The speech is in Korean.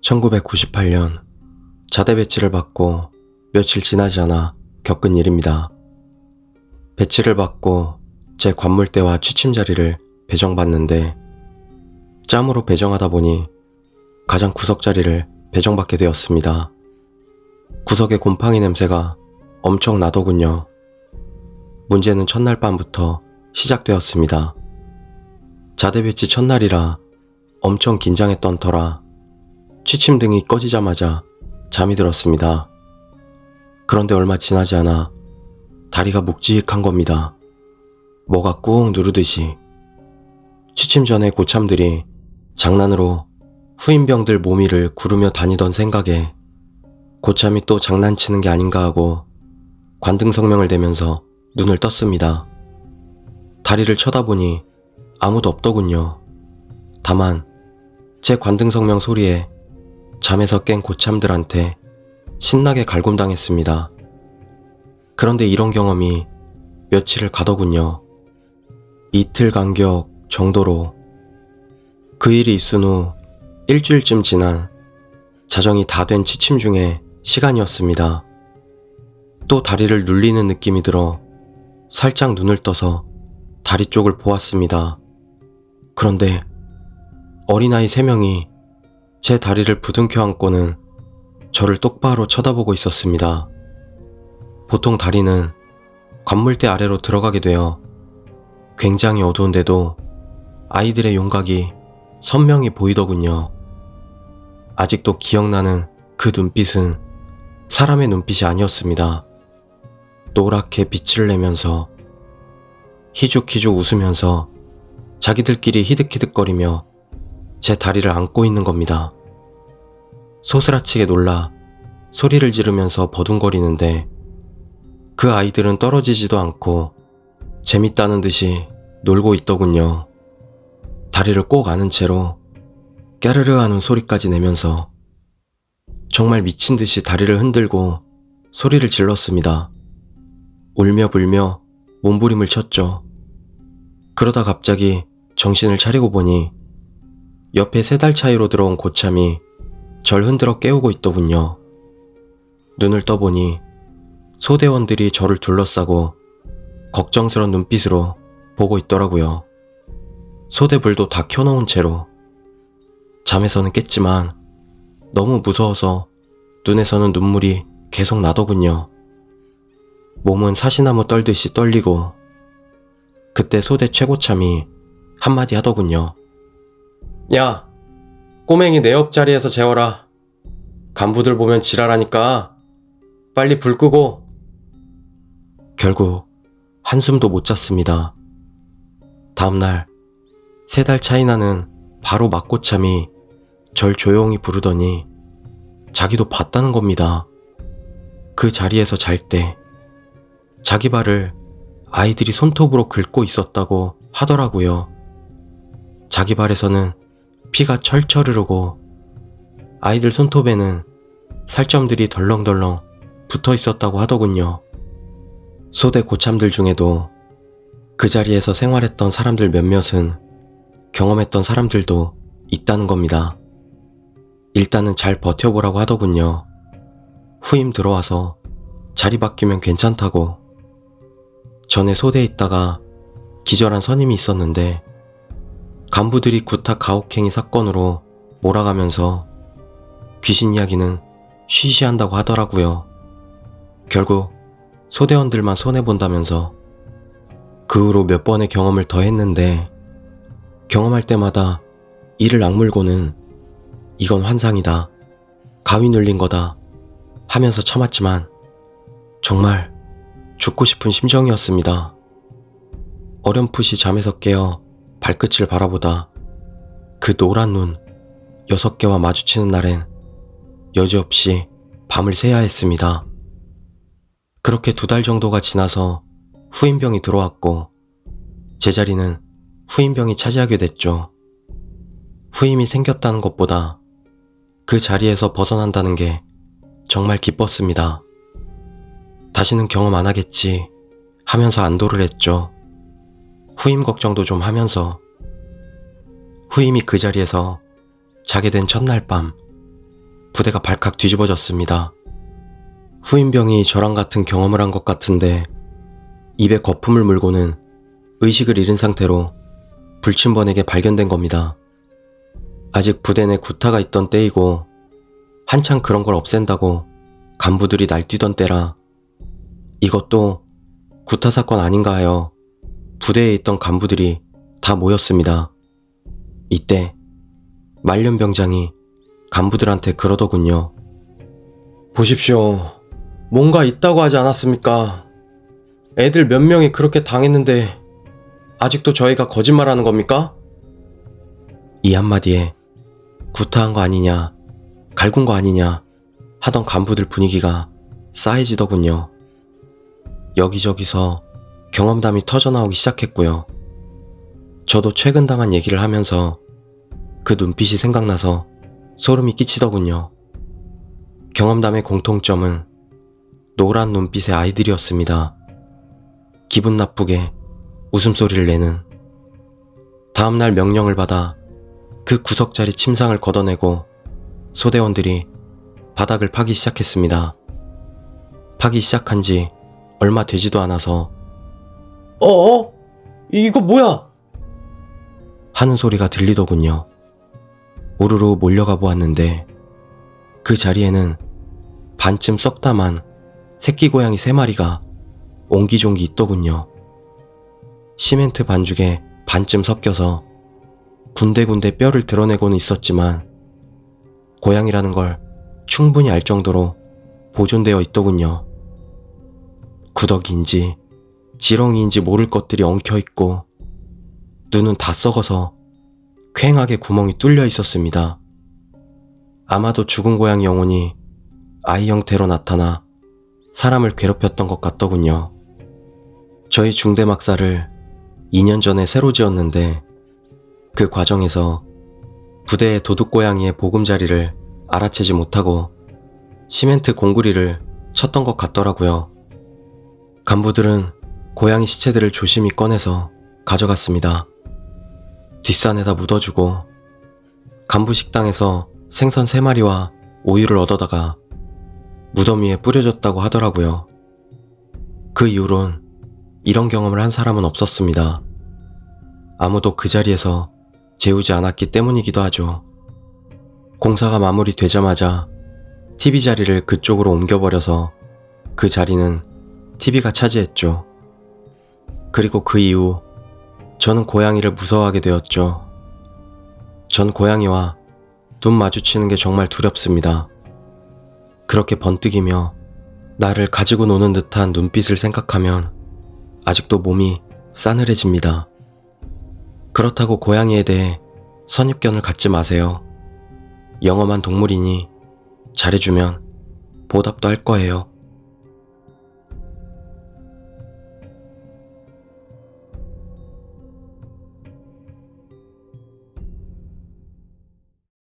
1998년 자대 배치를 받고 며칠 지나지 않아 겪은 일입니다. 배치를 받고 제 관물대와 취침 자리를 배정받는데 짬으로 배정하다 보니 가장 구석 자리를 배정받게 되었습니다. 구석의 곰팡이 냄새가 엄청 나더군요. 문제는 첫날 밤부터 시작되었습니다. 자대 배치 첫날이라 엄청 긴장했던 터라 취침등이 꺼지자마자 잠이 들었습니다. 그런데 얼마 지나지 않아 다리가 묵직한 겁니다. 뭐가 꾹 누르듯이. 취침 전에 고참들이 장난으로 후임병들 몸 위를 구르며 다니던 생각에 고참이 또 장난치는 게 아닌가 하고 관등성명을 대면서 눈을 떴습니다. 다리를 쳐다보니 아무도 없더군요. 다만 제 관등성명 소리에 잠에서 깬 고참들한테 신나게 갈굼당했습니다. 그런데 이런 경험이 며칠을 가더군요. 이틀 간격 정도로. 그 일이 있은 후 일주일쯤 지난 자정이 다 된 취침 중에 시간이었습니다. 또 다리를 눌리는 느낌이 들어 살짝 눈을 떠서 다리 쪽을 보았습니다. 그런데 어린아이 3명이 제 다리를 부둥켜 안고는 저를 똑바로 쳐다보고 있었습니다. 보통 다리는 관물대 아래로 들어가게 되어 굉장히 어두운데도 아이들의 윤곽이 선명히 보이더군요. 아직도 기억나는 그 눈빛은 사람의 눈빛이 아니었습니다. 노랗게 빛을 내면서 희죽희죽 웃으면서 자기들끼리 히득히득거리며 제 다리를 안고 있는 겁니다. 소스라치게 놀라 소리를 지르면서 버둥거리는데 그 아이들은 떨어지지도 않고 재밌다는 듯이 놀고 있더군요. 다리를 꼭 안은 채로 깨르르 하는 소리까지 내면서 정말 미친 듯이 다리를 흔들고 소리를 질렀습니다. 울며 불며 몸부림을 쳤죠. 그러다 갑자기 정신을 차리고 보니 옆에 3달 차이로 들어온 고참이 절 흔들어 깨우고 있더군요. 눈을 떠보니 소대원들이 저를 둘러싸고 걱정스런 눈빛으로 보고 있더라고요. 소대불도 다 켜놓은 채로. 잠에서는 깼지만 너무 무서워서 눈에서는 눈물이 계속 나더군요. 몸은 사시나무 떨듯이 떨리고 그때 소대 최고참이 한마디 하더군요. 야, 꼬맹이 내 옆자리에서 재워라. 간부들 보면 지랄하니까 빨리 불 끄고. 결국 한숨도 못 잤습니다. 다음날 3달 차이 나는 바로 막고참이 절 조용히 부르더니 자기도 봤다는 겁니다. 그 자리에서 잘 때 자기 발을 아이들이 손톱으로 긁고 있었다고 하더라고요. 자기 발에서는 피가 철철 흐르고 아이들 손톱에는 살점들이 덜렁덜렁 붙어 있었다고 하더군요. 소대 고참들 중에도 그 자리에서 생활했던 사람들 몇몇은 경험했던 사람들도 있다는 겁니다. 일단은 잘 버텨보라고 하더군요. 후임 들어와서 자리 바뀌면 괜찮다고. 전에 소대에 있다가 기절한 선임이 있었는데 간부들이 구타 가혹행위 사건으로 몰아가면서 귀신 이야기는 쉬쉬한다고 하더라고요. 결국 소대원들만 손해본다면서. 그 후로 몇 번의 경험을 더 했는데 경험할 때마다 이를 악물고는 이건 환상이다, 가위 눌린 거다 하면서 참았지만 정말 죽고 싶은 심정이었습니다. 어렴풋이 잠에서 깨어 발끝을 바라보다 그 노란 눈 6개와 마주치는 날엔 여지없이 밤을 새야 했습니다. 그렇게 2달 정도가 지나서 후임병이 들어왔고 제 자리는 후임병이 차지하게 됐죠. 후임이 생겼다는 것보다 그 자리에서 벗어난다는 게 정말 기뻤습니다. 다시는 경험 안 하겠지 하면서 안도를 했죠. 후임 걱정도 좀 하면서. 후임이 그 자리에서 자게 된 첫날 밤 부대가 발칵 뒤집어졌습니다. 후임병이 저랑 같은 경험을 한 것 같은데 입에 거품을 물고는 의식을 잃은 상태로 불침번에게 발견된 겁니다. 아직 부대 내 구타가 있던 때이고 한창 그런 걸 없앤다고 간부들이 날뛰던 때라 이것도 구타 사건 아닌가 하여 부대에 있던 간부들이 다 모였습니다. 이때 말년병장이 간부들한테 그러더군요. 보십시오. 뭔가 있다고 하지 않았습니까? 애들 몇 명이 그렇게 당했는데 아직도 저희가 거짓말하는 겁니까? 이 한마디에 구타한 거 아니냐, 갈군 거 아니냐 하던 간부들 분위기가 싸해지더군요. 여기저기서 경험담이 터져나오기 시작했고요. 저도 최근 당한 얘기를 하면서 그 눈빛이 생각나서 소름이 끼치더군요. 경험담의 공통점은 노란 눈빛의 아이들이었습니다. 기분 나쁘게 웃음소리를 내는. 다음날 명령을 받아 그 구석자리 침상을 걷어내고 소대원들이 바닥을 파기 시작했습니다. 파기 시작한 지 얼마 되지도 않아서 이거 뭐야? 하는 소리가 들리더군요. 우르르 몰려가 보았는데 그 자리에는 반쯤 썩다만 새끼 고양이 3마리가 옹기종기 있더군요. 시멘트 반죽에 반쯤 섞여서 군데군데 뼈를 드러내고는 있었지만 고양이라는 걸 충분히 알 정도로 보존되어 있더군요. 구더기인지 지렁이인지 모를 것들이 엉켜있고 눈은 다 썩어서 퀭하게 구멍이 뚫려 있었습니다. 아마도 죽은 고양이 영혼이 아이 형태로 나타나 사람을 괴롭혔던 것 같더군요. 저희 중대막사를 2년 전에 새로 지었는데 그 과정에서 부대의 도둑고양이의 보금자리를 알아채지 못하고 시멘트 공구리를 쳤던 것 같더라고요. 간부들은 고양이 시체들을 조심히 꺼내서 가져갔습니다. 뒷산에다 묻어주고 간부 식당에서 생선 3마리와 우유를 얻어다가 무덤 위에 뿌려줬다고 하더라고요. 그 이후론 이런 경험을 한 사람은 없었습니다. 아무도 그 자리에서 재우지 않았기 때문이기도 하죠. 공사가 마무리되자마자 TV 자리를 그쪽으로 옮겨버려서 그 자리는 TV가 차지했죠. 그리고 그 이후 저는 고양이를 무서워하게 되었죠. 전 고양이와 눈 마주치는 게 정말 두렵습니다. 그렇게 번뜩이며 나를 가지고 노는 듯한 눈빛을 생각하면 아직도 몸이 싸늘해집니다. 그렇다고 고양이에 대해 선입견을 갖지 마세요. 영험한 동물이니 잘해주면 보답도 할 거예요.